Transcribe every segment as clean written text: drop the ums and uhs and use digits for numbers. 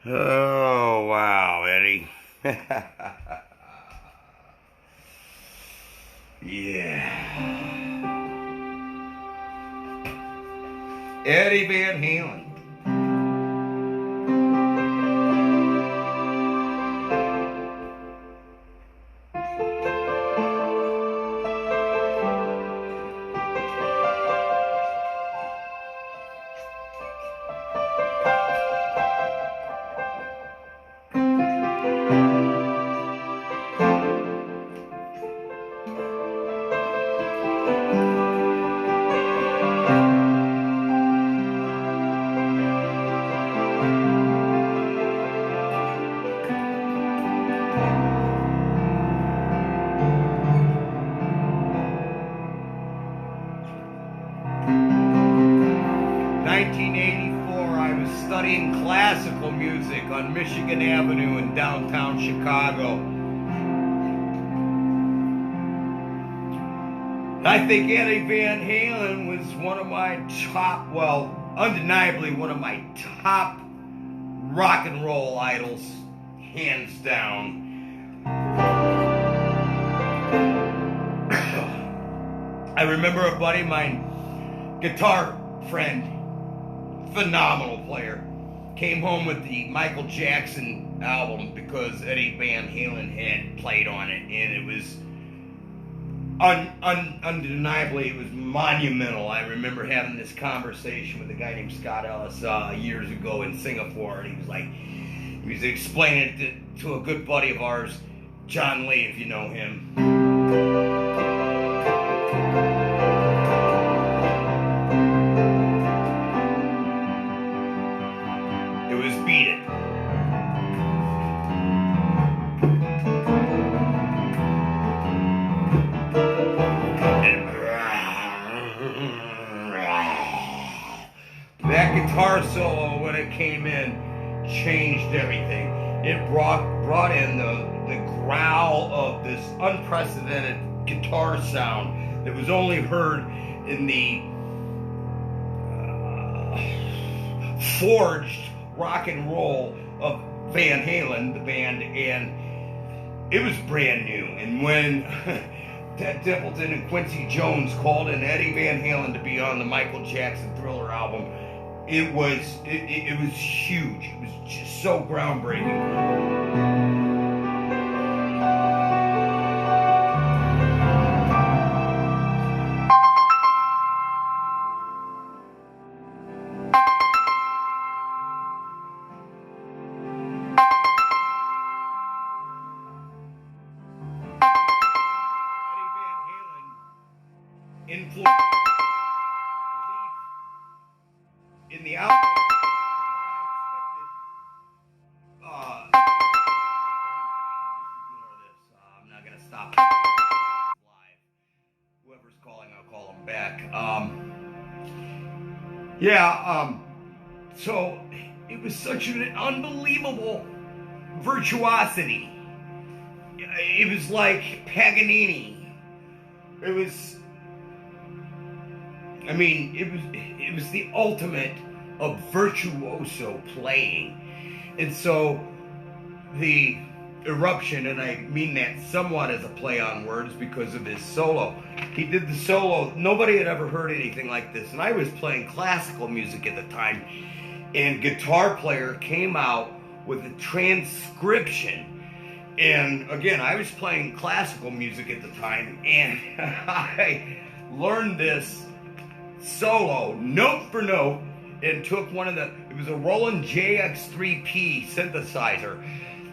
Oh, wow, Eddie. Yeah. Eddie Van Halen. 1984, I was studying classical music on Michigan Avenue in downtown Chicago. I think Eddie Van Halen was one of my top, well, undeniably one of my top rock and roll idols, hands down. I remember a buddy of mine, guitar friend, phenomenal player, came home with the Michael Jackson album because Eddie Van Halen had played on it, and it was undeniably, it was monumental. I remember having this conversation with a guy named Scott Ellis years ago in Singapore, and he was explaining it to a good buddy of ours, John Lee, if you know him. It was Beat It. That guitar solo, when it came in, changed everything. It brought in the growl of this unprecedented guitar sound that was only heard in the forged rock and roll of Van Halen, the band, and it was brand new. And when Ted Templeton and Quincy Jones called in Eddie Van Halen to be on the Michael Jackson Thriller album, it was huge. It was just so groundbreaking. Influence, belief in the album. Just ignore this. I'm not gonna stop live. Whoever's calling, I'll call them back. So it was such an unbelievable virtuosity. It was like Paganini. It was the ultimate of virtuoso playing. And so the Eruption, and I mean that somewhat as a play on words because of his solo. He did the solo. Nobody had ever heard anything like this. And I was playing classical music at the time. And Guitar Player came out with a transcription. And again, I was playing classical music at the time. And I learned this solo note for note and took it was a Roland JX3P synthesizer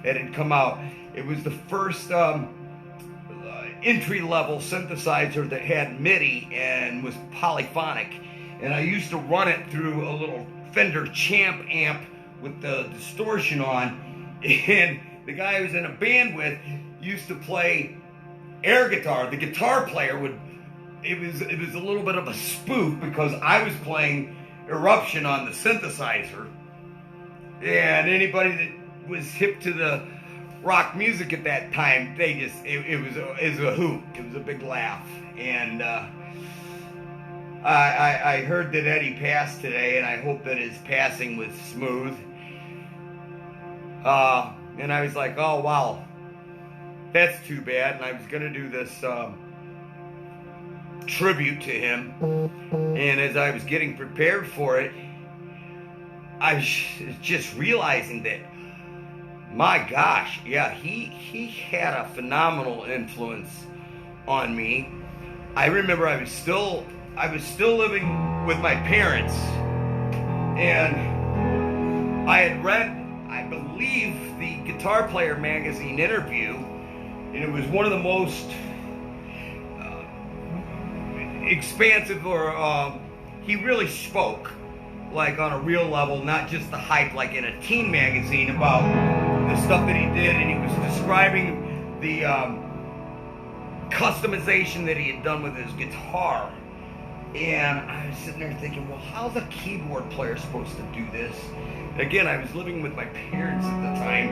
that had come out. It was the first entry-level synthesizer that had MIDI and was polyphonic, and I used to run it through a little Fender Champ amp with the distortion on, and the guy I was in a band with used to play air guitar. The guitar player would It was a little bit of a spoof because I was playing Eruption on the synthesizer, and anybody that was hip to the rock music at that time, it was a hoot. It was a big laugh. And I heard that Eddie passed today, and I hope that his passing was smooth. And I was like, oh wow, that's too bad. And I was going to do this tribute to him. And as I was getting prepared for it, I was just realizing that, my gosh, yeah, he had a phenomenal influence on me. I remember I was still living with my parents, and I had read, I believe, the Guitar Player magazine interview, and it was one of the most expansive, or he really spoke like on a real level, not just the hype like in a teen magazine about the stuff that he did, and he was describing the customization that he had done with his guitar. And I was sitting there thinking, well, how's a keyboard player supposed to do this? Again, I was living with my parents at the time,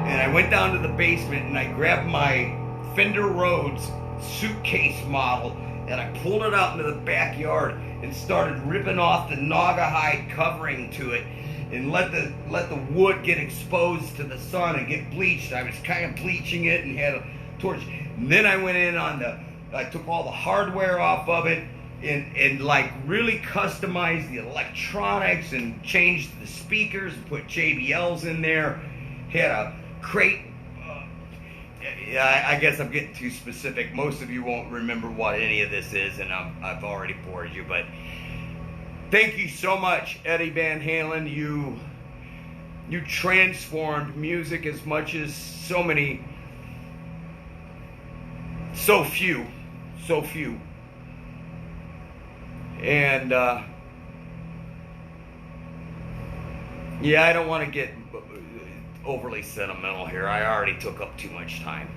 and I went down to the basement and I grabbed my Fender Rhodes suitcase model, and I pulled it out into the backyard and started ripping off the Naugahyde covering to it, and let the wood get exposed to the sun and get bleached. I was kind of bleaching it and had a torch. And then I went in on I took all the hardware off of it, and like really customized the electronics and changed the speakers, put JBLs in there, had a crate. I guess I'm getting too specific. Most of you won't remember what any of this is, and I've already bored you. But thank you so much, Eddie Van Halen. You transformed music as much as so few. And yeah, I don't want to get overly sentimental here. I already took up too much time.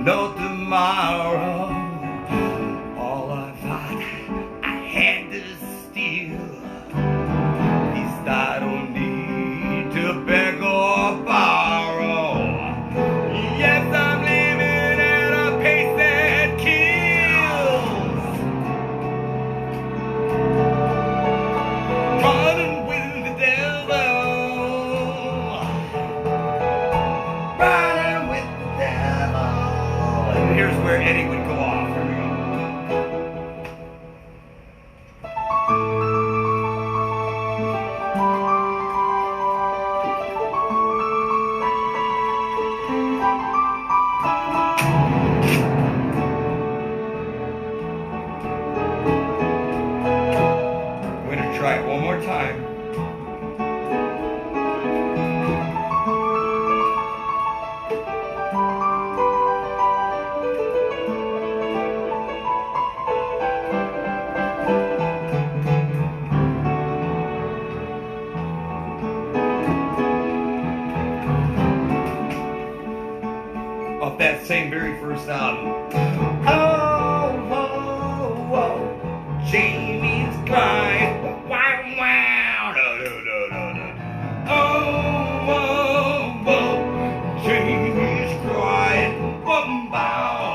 No tomorrow, all I thought I had to steal. At least I don't need to beg or borrow. Yes, I'm living at a pace that kills. Running with the devil. Running with the devil. And here's where Eddie would go off. Here we go. I'm going to try it one more time. Off that same very first album. Oh, whoa, whoa, Jamie's crying. Wow, wow, no, no, no, no, no. Oh, whoa, whoa, Jamie's crying. Boom, bow.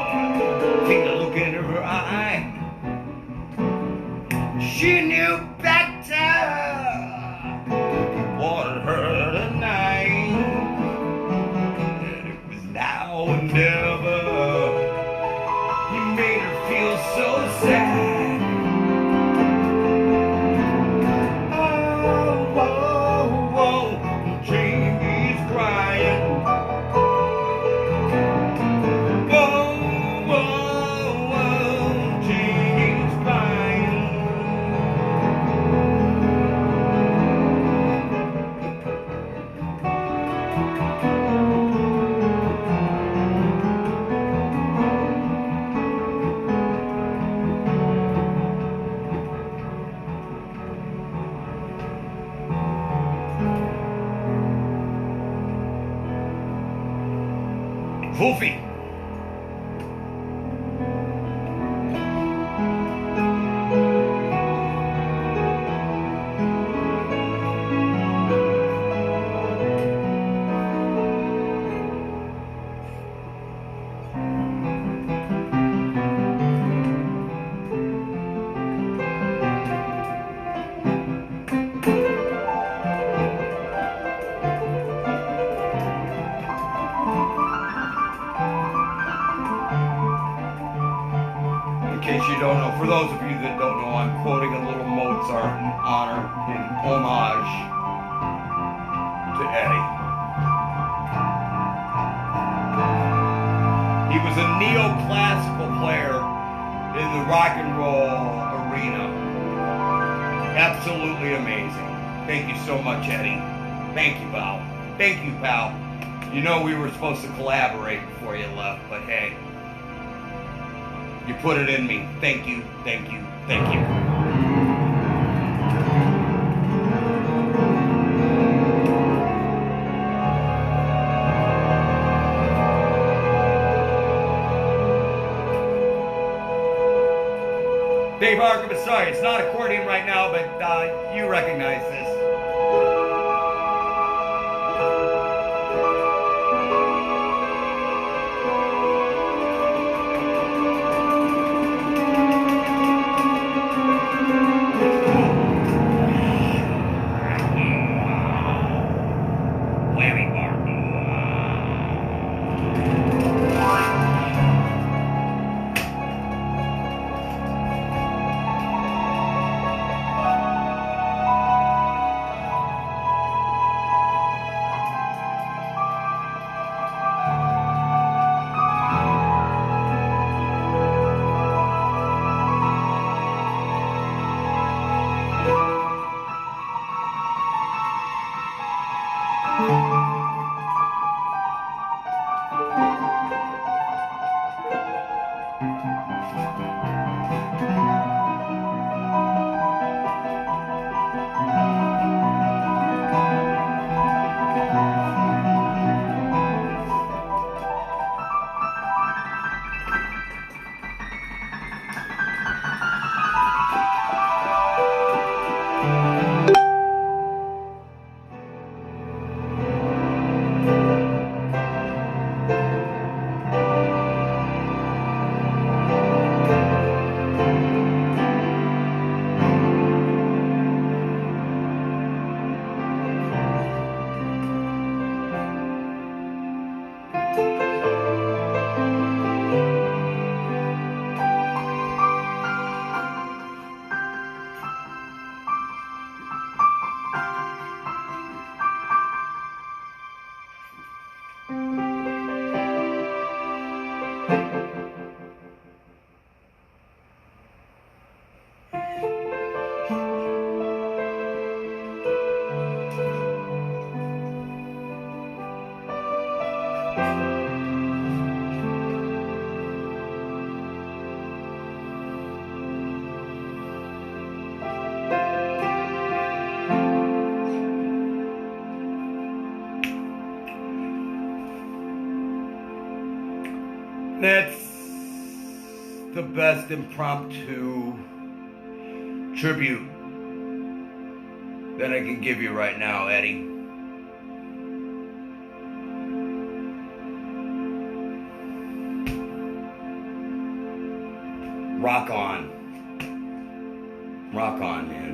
Wolfie. In case you don't know, for those of you that don't know, I'm quoting a little Mozart in honor, in homage to Eddie. He was a neoclassical player in the rock and roll arena. Absolutely amazing. Thank you so much, Eddie. Thank you, pal. Thank you, pal. You know we were supposed to collaborate before you left, but hey. You put it in me. Thank you, thank you, thank you. Dave Arkham, sorry, it's not accordion right now, but you recognize this. That's the best impromptu tribute that I can give you right now, Eddie. Rock on. Rock on, man.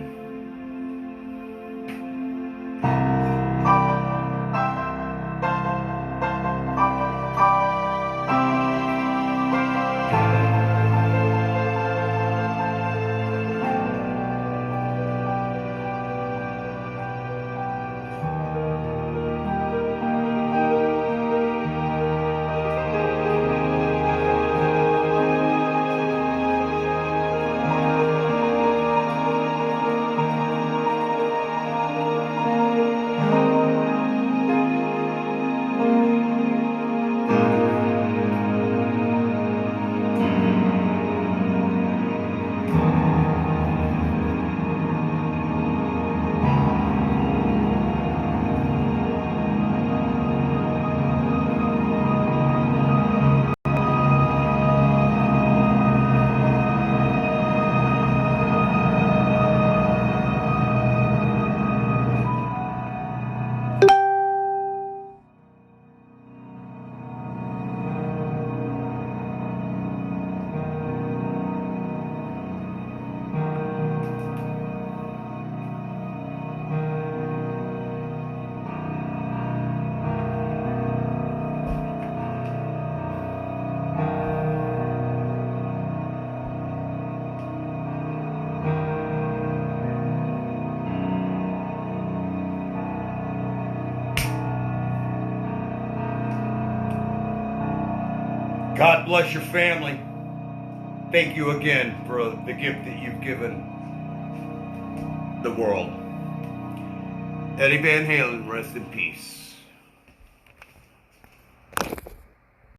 God bless your family. Thank you again for the gift that you've given the world. Eddie Van Halen, rest in peace.